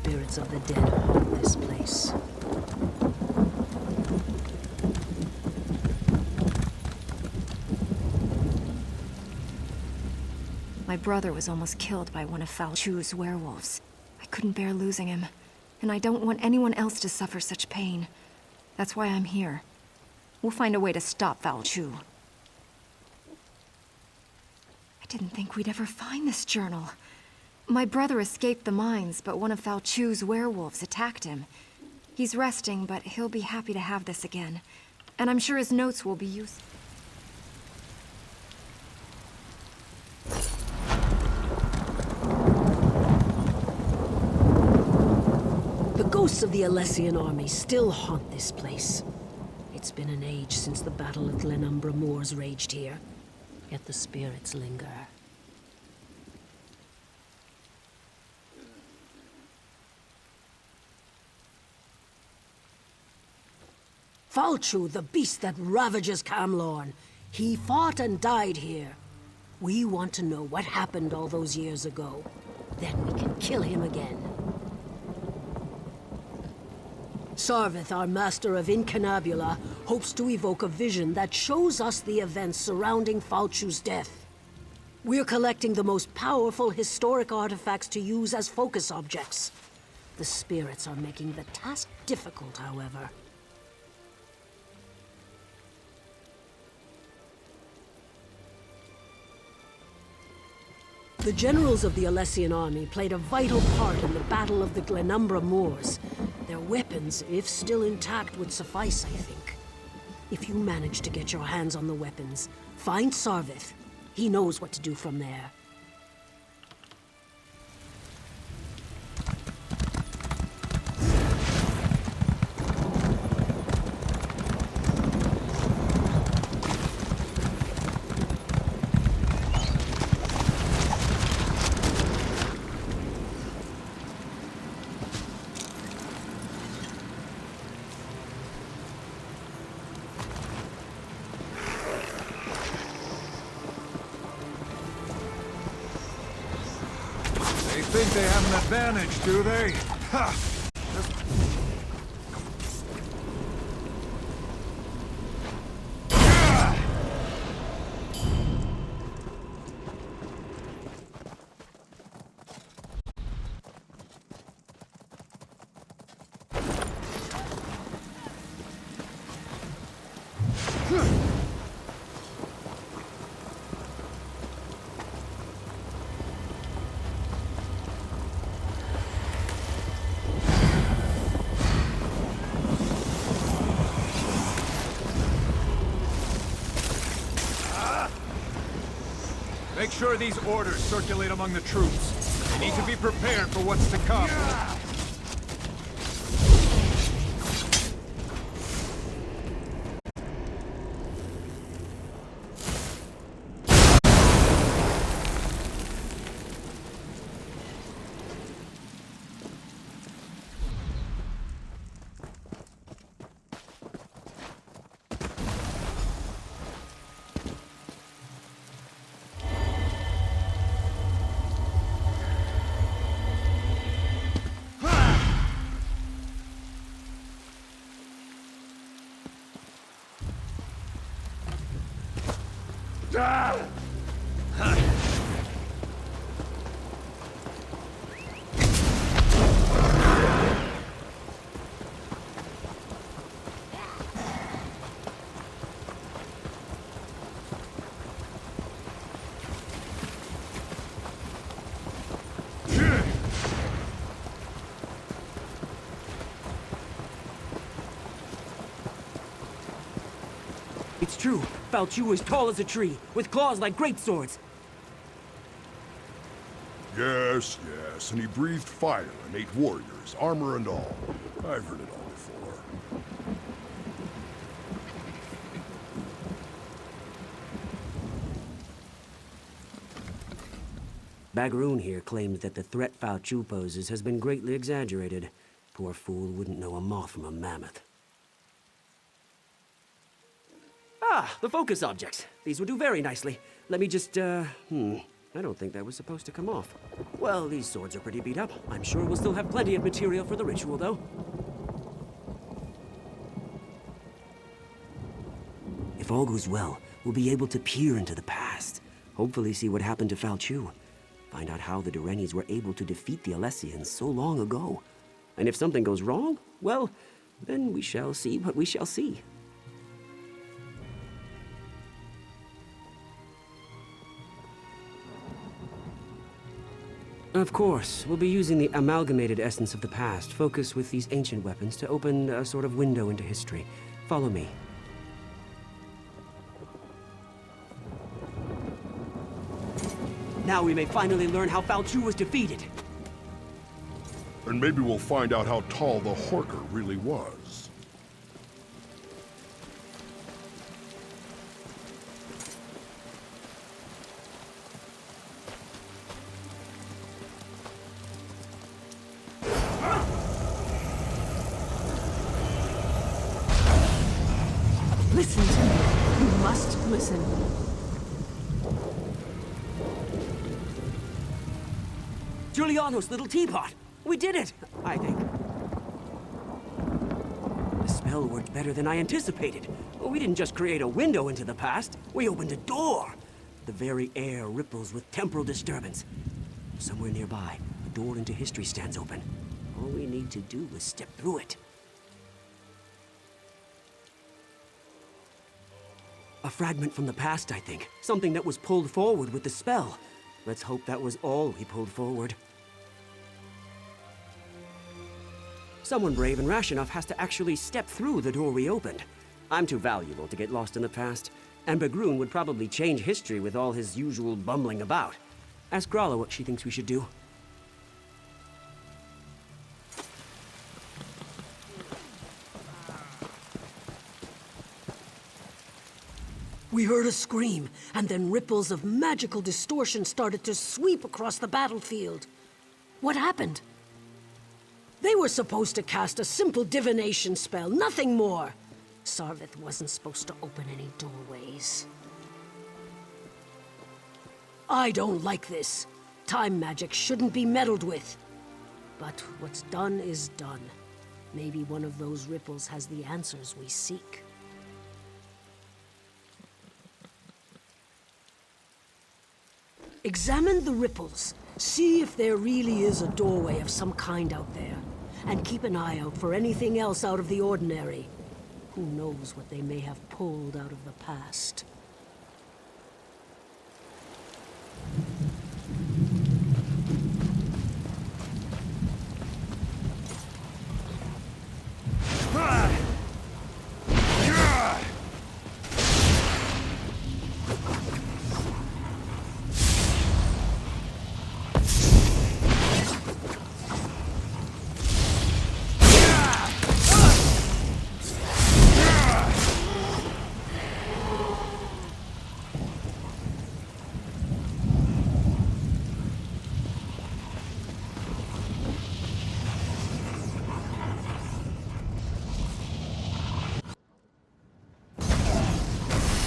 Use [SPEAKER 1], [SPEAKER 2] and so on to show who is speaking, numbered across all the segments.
[SPEAKER 1] spirits of the dead haunt this place.
[SPEAKER 2] My brother was almost killed by one of Fal Chu's werewolves. I couldn't bear losing him, and I don't want anyone else to suffer such pain. That's why I'm here. We'll find a way to stop Fal Chu. I didn't think we'd ever find this journal. My brother escaped the mines, but one of Fal Chu's werewolves attacked him. He's resting, but he'll be happy to have this again. And I'm sure his notes will be useful.
[SPEAKER 1] The ghosts of the Alessian army still haunt this place. It's been an age since the battle at Glenumbra Moors raged here, yet the spirits linger. Fal Chu, the beast that ravages Camlorn. He fought and died here. We want to know what happened all those years ago. Then we can kill him again. Sarvith, our master of Incunabula, hopes to evoke a vision that shows us the events surrounding Fal Chu's death. We're collecting the most powerful historic artifacts to use as focus objects. The spirits are making the task difficult, however. The generals of the Alessian army played a vital part in the Battle of the Glenumbra Moors. Their weapons, if still intact, would suffice, I think. If you manage to get your hands on the weapons, find Sarvith. He knows what to do from there.
[SPEAKER 3] They think they have an advantage, do they? Ha! Make sure these orders circulate among the troops. They need to be prepared for what's to come.
[SPEAKER 4] It's true. Fal Chu was tall as a tree, with claws like great swords.
[SPEAKER 5] Yes, and he breathed fire and ate warriors, armor and all. I've heard it all before.
[SPEAKER 4] Bagaroon here claims that the threat Fal Chu poses has been greatly exaggerated. Poor fool wouldn't know a moth from a mammoth. Ah, the focus objects. These would do very nicely. Let me just, I don't think that was supposed to come off. Well, these swords are pretty beat up. I'm sure we'll still have plenty of material for the ritual, though. If all goes well, we'll be able to peer into the past. Hopefully see what happened to Falchu. Find out how the Durenis were able to defeat the Alessians so long ago. And if something goes wrong, well, then we shall see what we shall see. Of course, we'll be using the amalgamated essence of the past, focused with these ancient weapons, to open a sort of window into history. Follow me. Now we may finally learn how Falchu was defeated.
[SPEAKER 5] And maybe we'll find out how tall the Horker really was.
[SPEAKER 1] Listen to me. You must listen.
[SPEAKER 4] Giuliano's little teapot! We did it, I think. The spell worked better than I anticipated. We didn't just create a window into the past, we opened a door. The very air ripples with temporal disturbance. Somewhere nearby, a door into history stands open. All we need to do is step through it. A fragment from the past, I think. Something that was pulled forward with the spell. Let's hope that was all he pulled forward. Someone brave and rash enough has to actually step through the door we opened. I'm too valuable to get lost in the past, and Begroon would probably change history with all his usual bumbling about. Ask Grala what she thinks we should do.
[SPEAKER 1] We heard a scream, and then ripples of magical distortion started to sweep across the battlefield. What happened? They were supposed to cast a simple divination spell, nothing more. Sarvith wasn't supposed to open any doorways. I don't like this. Time magic shouldn't be meddled with. But what's done is done. Maybe one of those ripples has the answers we seek. Examine the ripples. See if there really is a doorway of some kind out there. And keep an eye out for anything else out of the ordinary. Who knows what they may have pulled out of the past.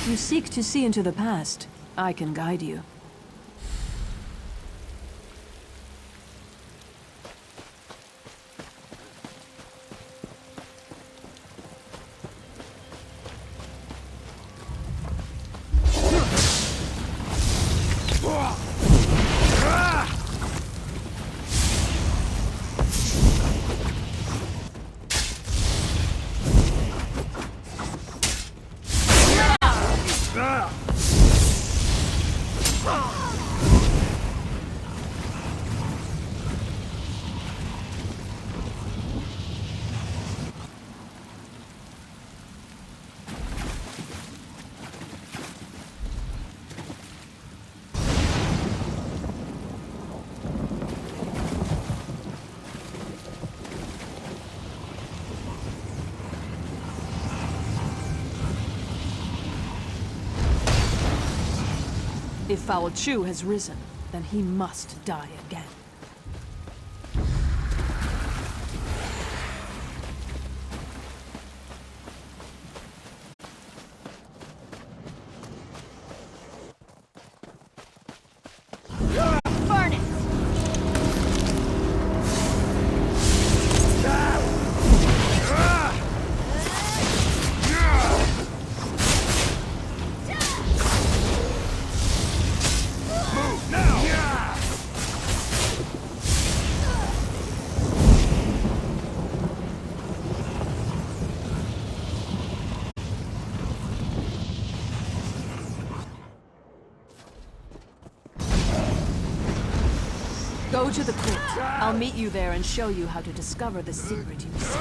[SPEAKER 6] You seek to see into the past. I can guide you. If Foul Chu has risen, then he must die again. Go to the crypt. I'll meet you there and show you how to discover the secret you seek.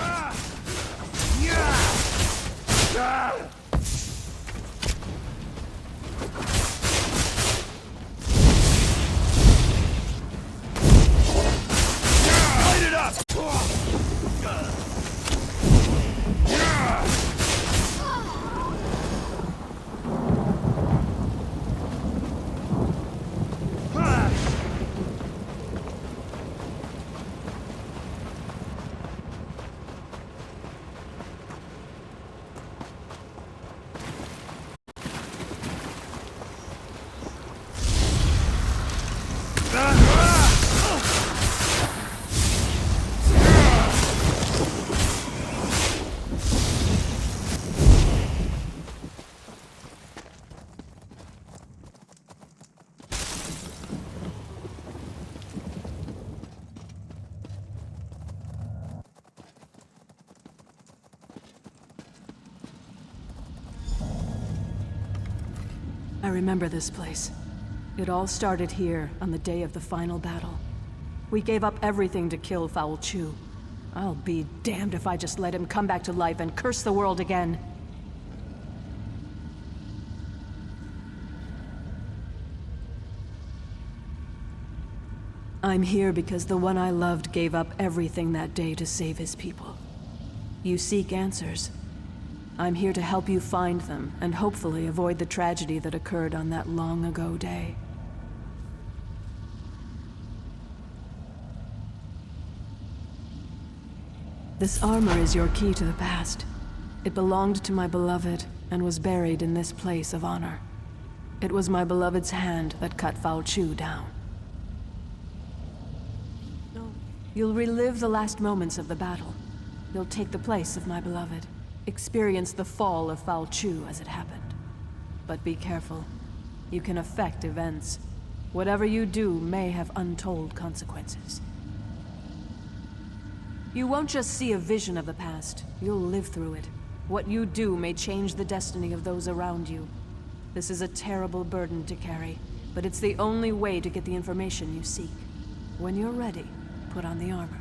[SPEAKER 3] Light it up!
[SPEAKER 6] I remember this place. It all started here on the day of the final battle. We gave up everything to kill Foul Chu. I'll be damned if I just let him come back to life and curse the world again. I'm here because the one I loved gave up everything that day to save his people. You seek answers. I'm here to help you find them, and hopefully avoid the tragedy that occurred on that long ago day. This armor is your key to the past. It belonged to my beloved, and was buried in this place of honor. It was my beloved's hand that cut Foul Chu down. You'll relive the last moments of the battle. You'll take the place of my beloved. Experience the fall of Foul Chu as it happened. But be careful. You can affect events. Whatever you do may have untold consequences. You won't just see a vision of the past, you'll live through it. What you do may change the destiny of those around you. This is a terrible burden to carry, but it's the only way to get the information you seek. When you're ready, put on the armor.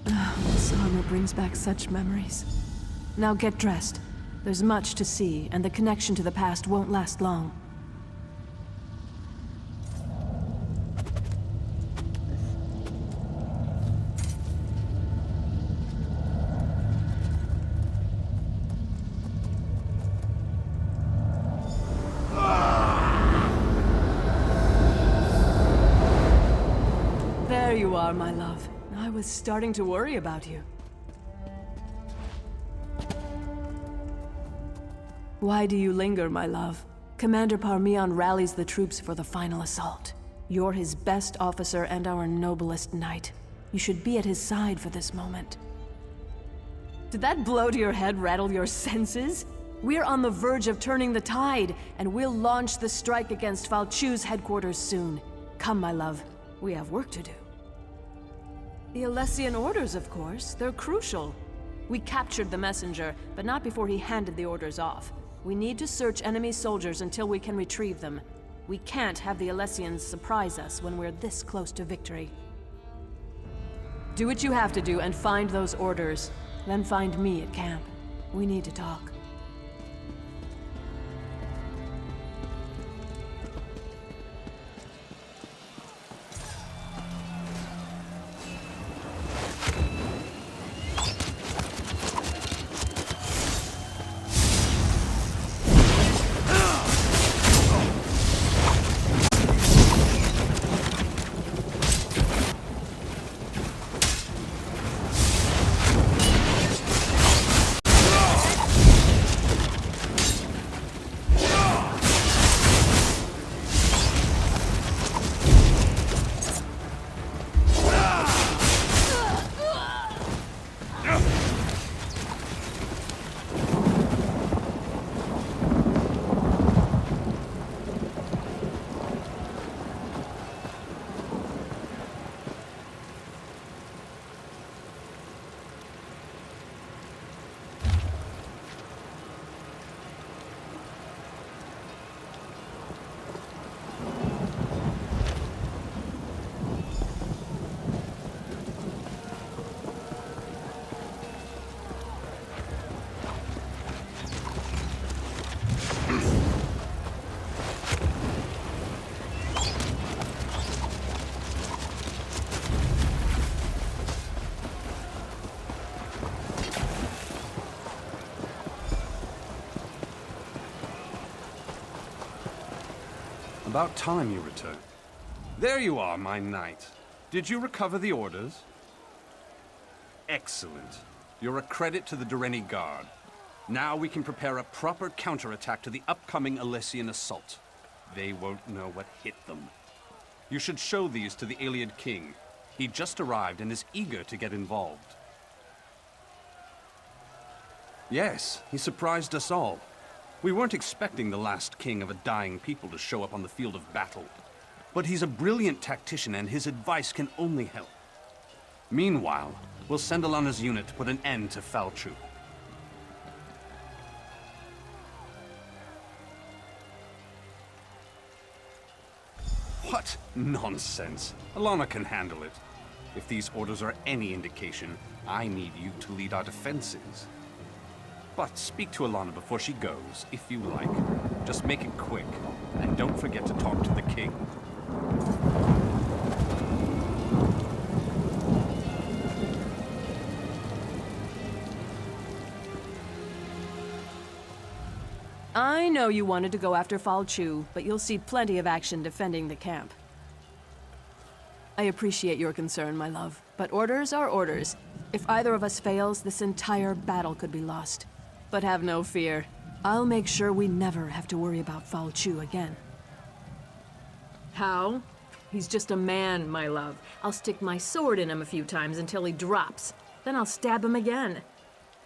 [SPEAKER 6] This armor brings back such memories. Now get dressed. There's much to see, and the connection to the past won't last long. There you are, my love. I was starting to worry about you. Why do you linger, my love? Commander Parmion rallies the troops for the final assault. You're his best officer and our noblest knight. You should be at his side for this moment. Did that blow to your head rattle your senses? We're on the verge of turning the tide, and we'll launch the strike against Foul Chu's headquarters soon. Come, my love. We have work to do. The Alessian orders, of course. They're crucial. We captured the messenger, but not before he handed the orders off. We need to search enemy soldiers until we can retrieve them. We can't have the Alessians surprise us when we're this close to victory. Do what you have to do and find those orders. Then find me at camp. We need to talk.
[SPEAKER 7] About time you returned. There you are, my knight. Did you recover the orders? Excellent. You're a credit to the Durrani Guard. Now we can prepare a proper counterattack to the upcoming Alessian assault. They won't know what hit them. You should show these to the Iliad King. He just arrived and is eager to get involved. Yes, he surprised us all. We weren't expecting the last king of a dying people to show up on the field of battle. But he's a brilliant tactician and his advice can only help. Meanwhile, we'll send Alana's unit to put an end to Falchu. What nonsense! Alana can handle it. If these orders are any indication, I need you to lead our defenses. But speak to Alana before she goes, if you like. Just make it quick, and don't forget to talk to the king.
[SPEAKER 6] I know you wanted to go after Falchu, but you'll see plenty of action defending the camp. I appreciate your concern, my love, but orders are orders. If either of us fails, this entire battle could be lost. But have no fear. I'll make sure we never have to worry about Falchu again. How? He's just a man, my love. I'll stick my sword in him a few times until he drops. Then I'll stab him again.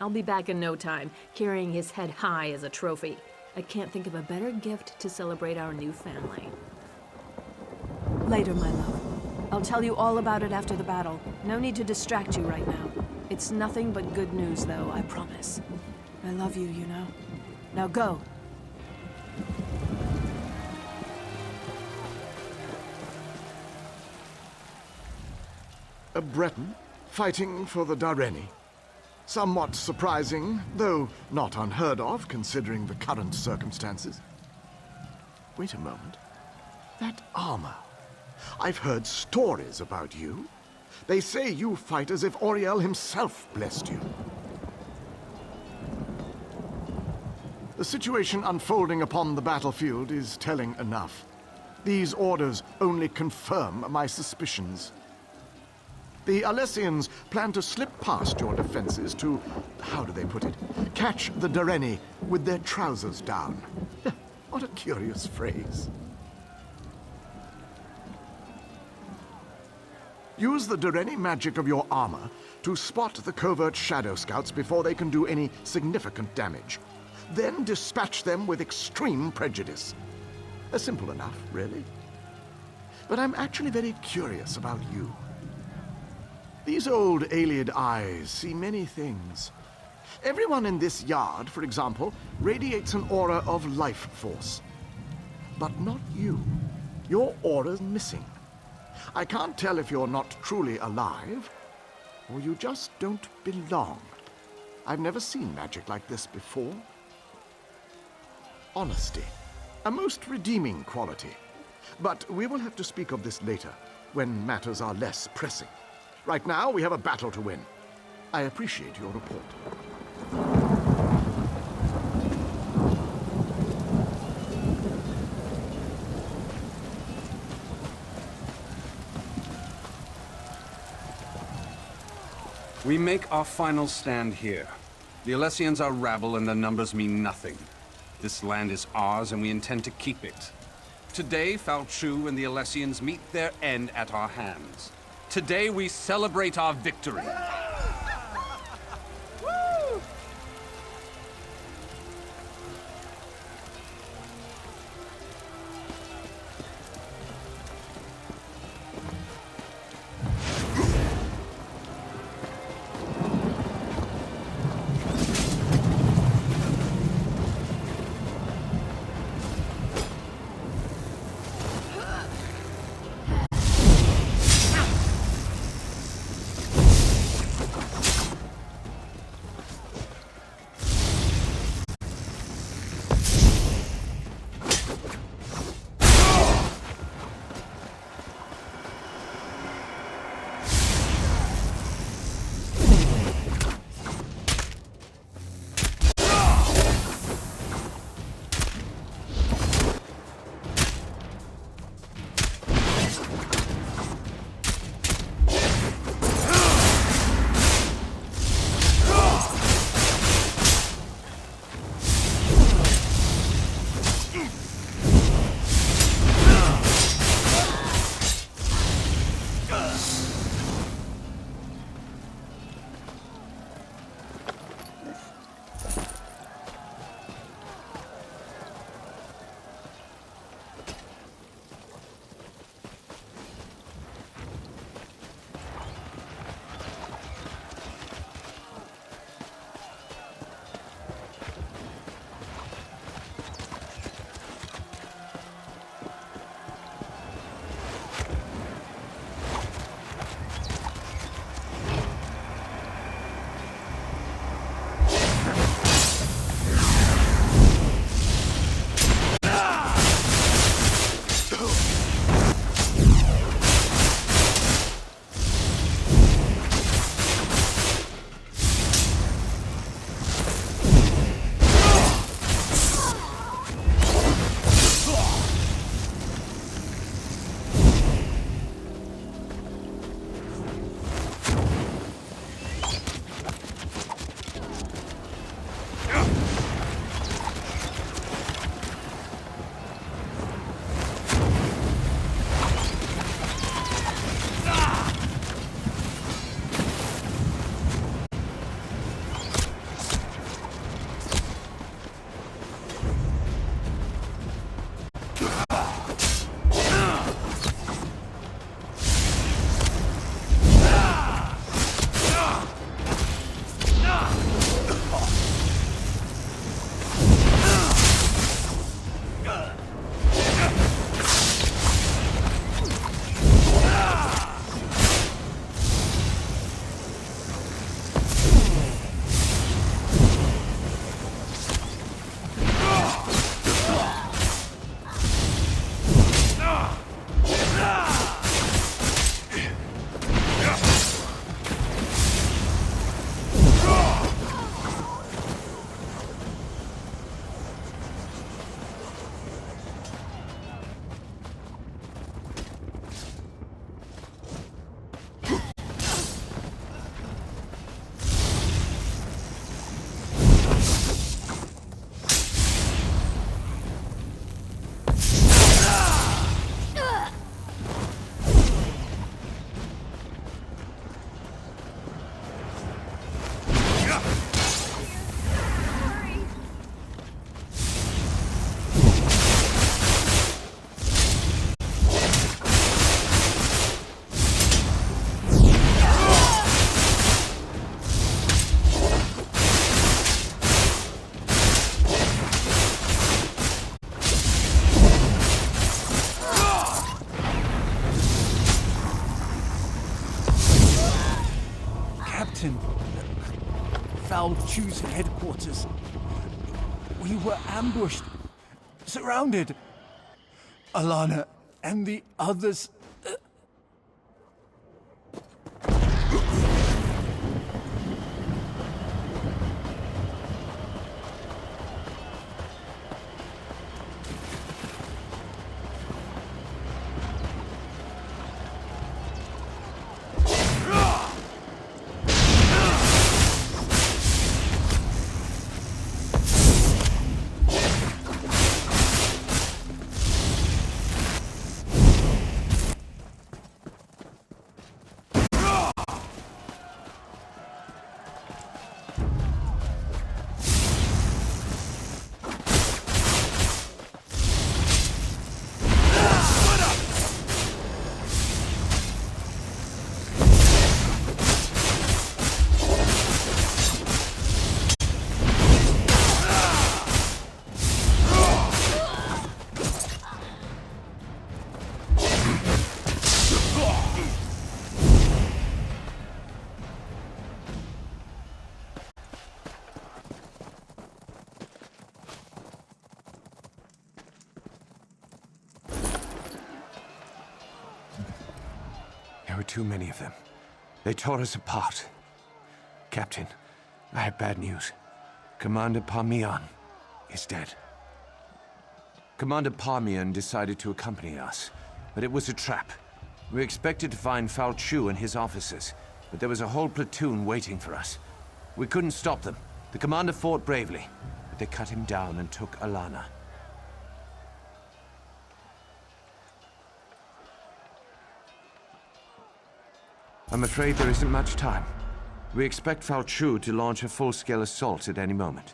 [SPEAKER 6] I'll be back in no time, carrying his head high as a trophy. I can't think of a better gift to celebrate our new family. Later, my love. I'll tell you all about it after the battle. No need to distract you right now. It's nothing but good news, though, I promise. I love you, you know. Now go.
[SPEAKER 8] A Breton fighting for the Durrani. Somewhat surprising, though not unheard of considering the current circumstances. Wait a moment. That armor. I've heard stories about you. They say you fight as if Auriel himself blessed you. The situation unfolding upon the battlefield is telling enough. These orders only confirm my suspicions. The Alessians plan to slip past your defenses to, how do they put it, catch the Durrani with their trousers down. What a curious phrase. Use the Durrani magic of your armor to spot the covert shadow scouts before they can do any significant damage. Then dispatch them with extreme prejudice. Simple enough, really. But I'm actually very curious about you. These old Iliad eyes see many things. Everyone in this yard, for example, radiates an aura of life force. But not you. Your aura's missing. I can't tell if you're not truly alive, or you just don't belong. I've never seen magic like this before. Honesty. A most redeeming quality. But we will have to speak of this later, when matters are less pressing. Right now, we have a battle to win. I appreciate your report.
[SPEAKER 7] We make our final stand here. The Alessians are rabble and their numbers mean nothing. This land is ours and we intend to keep it. Today, Falchu and the Alessians meet their end at our hands. Today we celebrate our victory.
[SPEAKER 9] Captain. Foul Chew's headquarters. We were ambushed, surrounded. Alana and the others...
[SPEAKER 10] There were too many of them. They tore us apart. Captain, I have bad news. Commander Parmian is dead. Commander Parmian decided to accompany us, but it was a trap. We expected to find Foul Chew and his officers, but there was a whole platoon waiting for us. We couldn't stop them. The commander fought bravely, but they cut him down and took Alana. I'm afraid there isn't much time. We expect Foul Chew to launch a full-scale assault at any moment.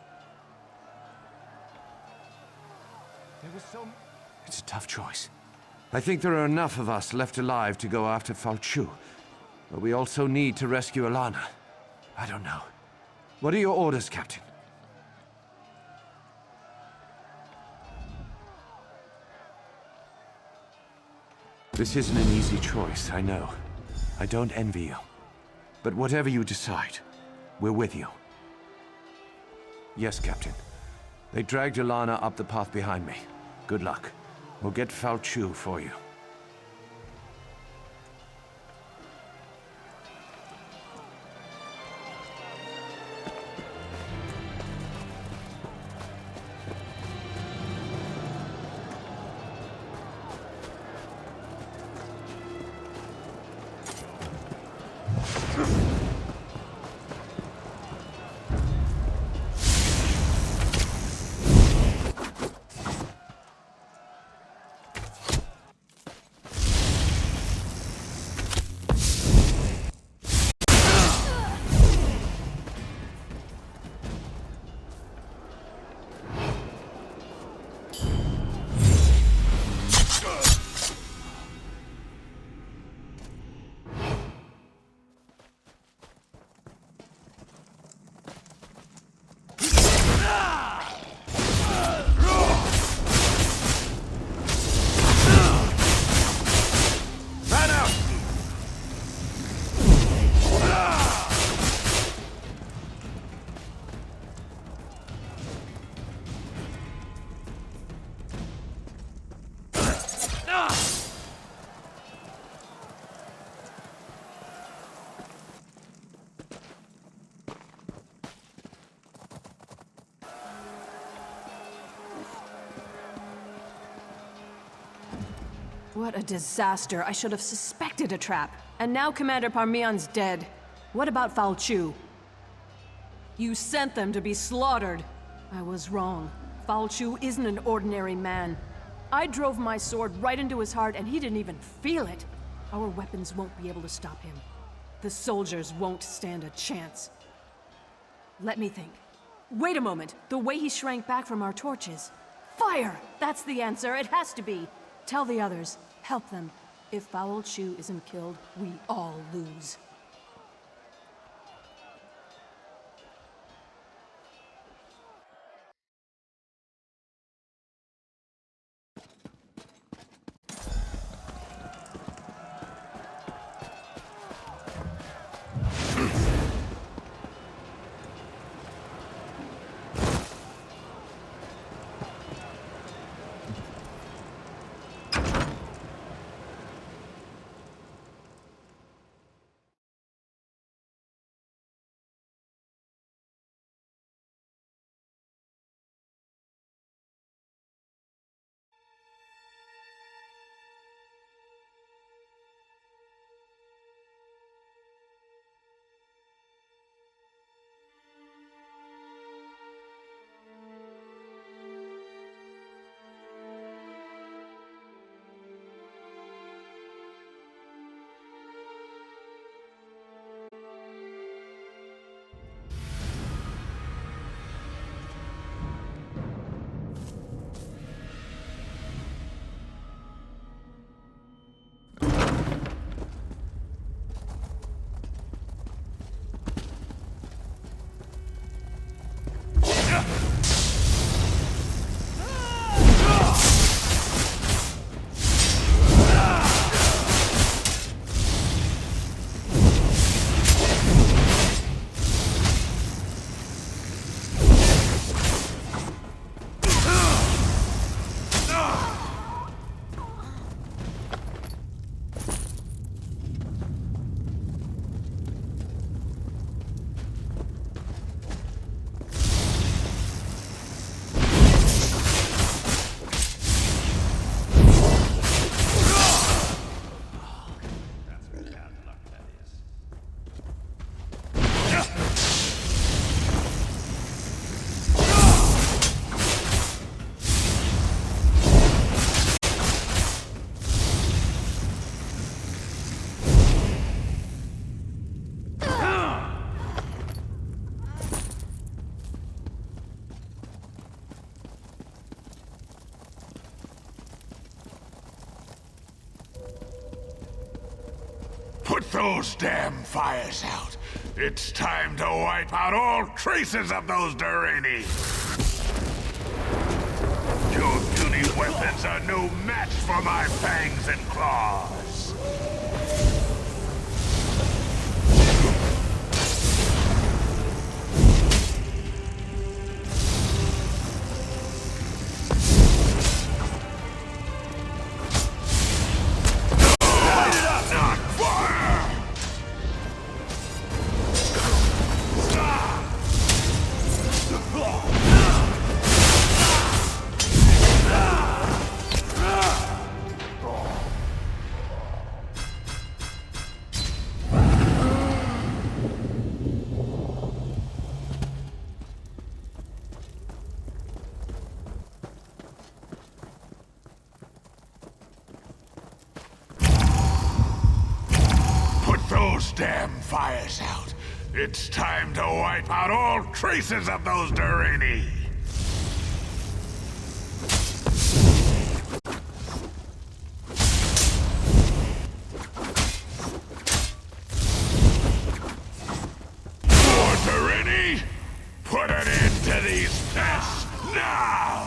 [SPEAKER 10] It's a tough choice. I think there are enough of us left alive to go after Foul Chew, but we also need to rescue Alana. I don't know. What are your orders, Captain? This isn't an easy choice, I know. I don't envy you. But whatever you decide, we're with you. Yes, Captain. They dragged Alana up the path behind me. Good luck. We'll get Foul Chew for you.
[SPEAKER 6] What a disaster. I should have suspected a trap. And now Commander Parmian's dead. What about Foul Chew? You sent them to be slaughtered. I was wrong. Foul Chew isn't an ordinary man. I drove my sword right into his heart and he didn't even feel it. Our weapons won't be able to stop him. The soldiers won't stand a chance. Let me think. Wait a moment. The way he shrank back from our torches. Fire! That's the answer. It has to be. Tell the others. Help them. If Foul Chew isn't killed, we all lose.
[SPEAKER 11] those damn fires out. It's time to wipe out all traces of those Durrani. Your puny weapons are no match for my fangs and claws. Those damn fires out. It's time to wipe out all traces of those Durrani. More Durrani? Put an end to these pests now!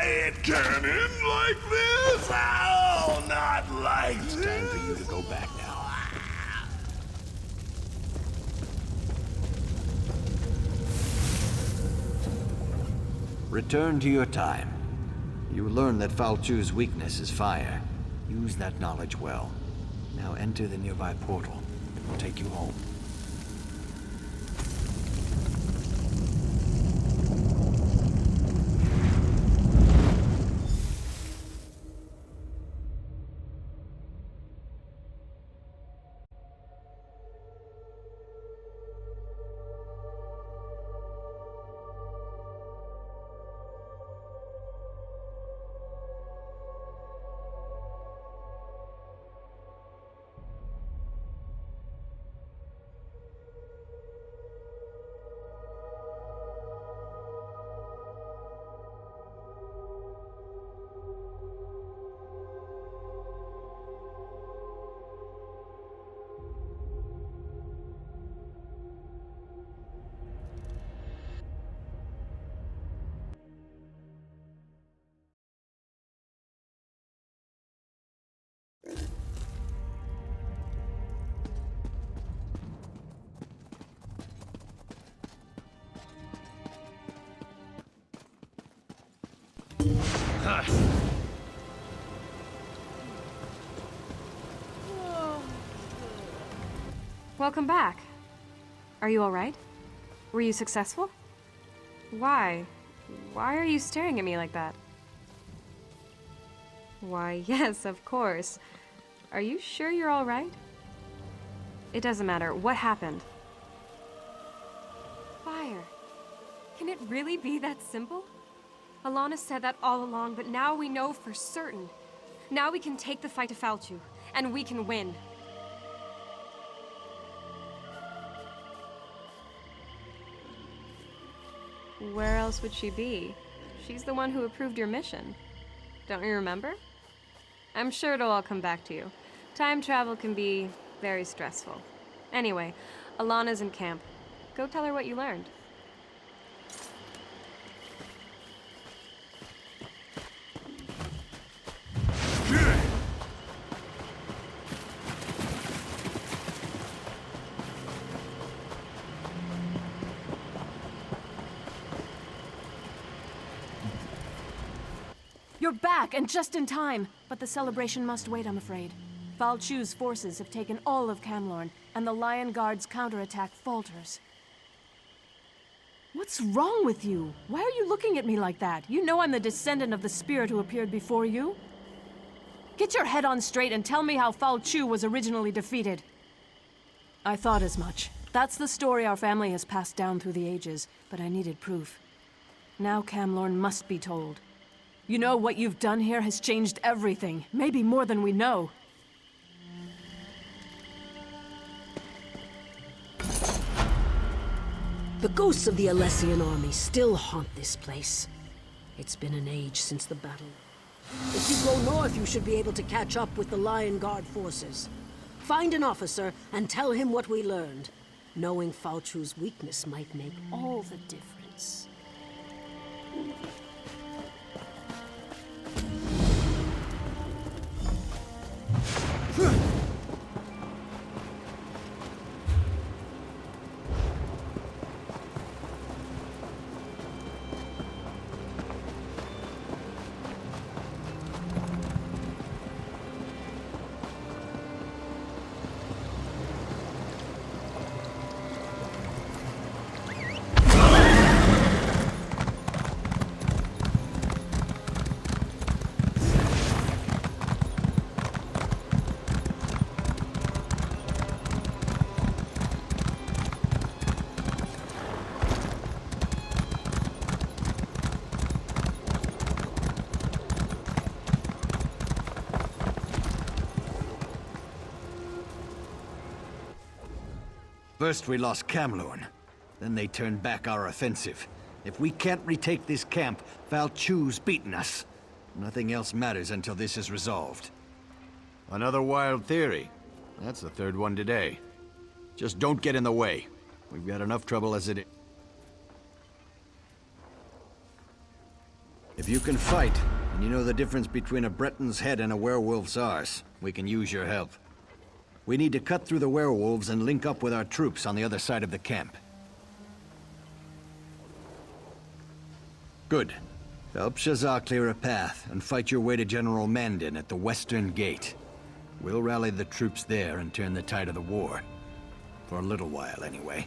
[SPEAKER 11] It can end like this? Oh, not like this.
[SPEAKER 3] It's time for you to go back now.
[SPEAKER 12] Return to your time. You learn that Falchu's weakness is fire. Use that knowledge well. Now enter the nearby portal. It will take you home.
[SPEAKER 2] Welcome back. Are you all right? Were you successful? Why? Why are you staring at me like that? Why, yes, of course. Are you sure you're all right? It doesn't matter. What happened? Fire. Can it really be that simple? Alana said that all along, but now we know for certain. Now we can take the fight to Falchu, and we can win. Where else would she be? She's the one who approved your mission. Don't you remember? I'm sure it'll all come back to you. Time travel can be very stressful. Anyway, Alana's in camp. Go tell her what you learned.
[SPEAKER 6] You're back, and just in time. But the celebration must wait, I'm afraid. Falchu's forces have taken all of Camlorn, and the Lion Guard's counterattack falters. What's wrong with you? Why are you looking at me like that? You know I'm the descendant of the spirit who appeared before you. Get your head on straight and tell me how Falchu was originally defeated. I thought as much. That's the story our family has passed down through the ages, but I needed proof. Now Camlorn must be told. You know, what you've done here has changed everything, maybe more than we know.
[SPEAKER 1] The ghosts of the Alessian army still haunt this place. It's been an age since the battle. If you go north, you should be able to catch up with the Lion Guard forces. Find an officer and tell him what we learned. Knowing Falchu's weakness might make all the difference.
[SPEAKER 12] First we lost Camlorn, then they turned back our offensive. If we can't retake this camp, Falchu's beaten us. Nothing else matters until this is resolved.
[SPEAKER 13] Another wild theory. That's the third one today. Just don't get in the way. We've got enough trouble as it is.
[SPEAKER 12] If you can fight, and you know the difference between a Breton's head and a werewolf's arse, we can use your help. We need to cut through the werewolves and link up with our troops on the other side of the camp. Good. Help Shazar clear a path, and fight your way to General Mandin at the Western Gate. We'll rally the troops there and turn the tide of the war. For a little while, anyway.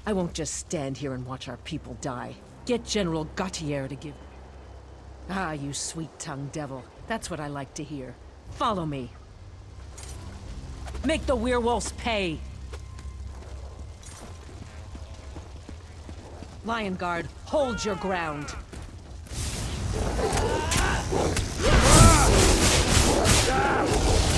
[SPEAKER 14] I won't just stand here and watch our people die. Get General Gautier to give... Ah, you sweet-tongued devil. That's what I like to hear. Follow me. Make the werewolves pay! Lion Guard, hold your ground.
[SPEAKER 11] Ah!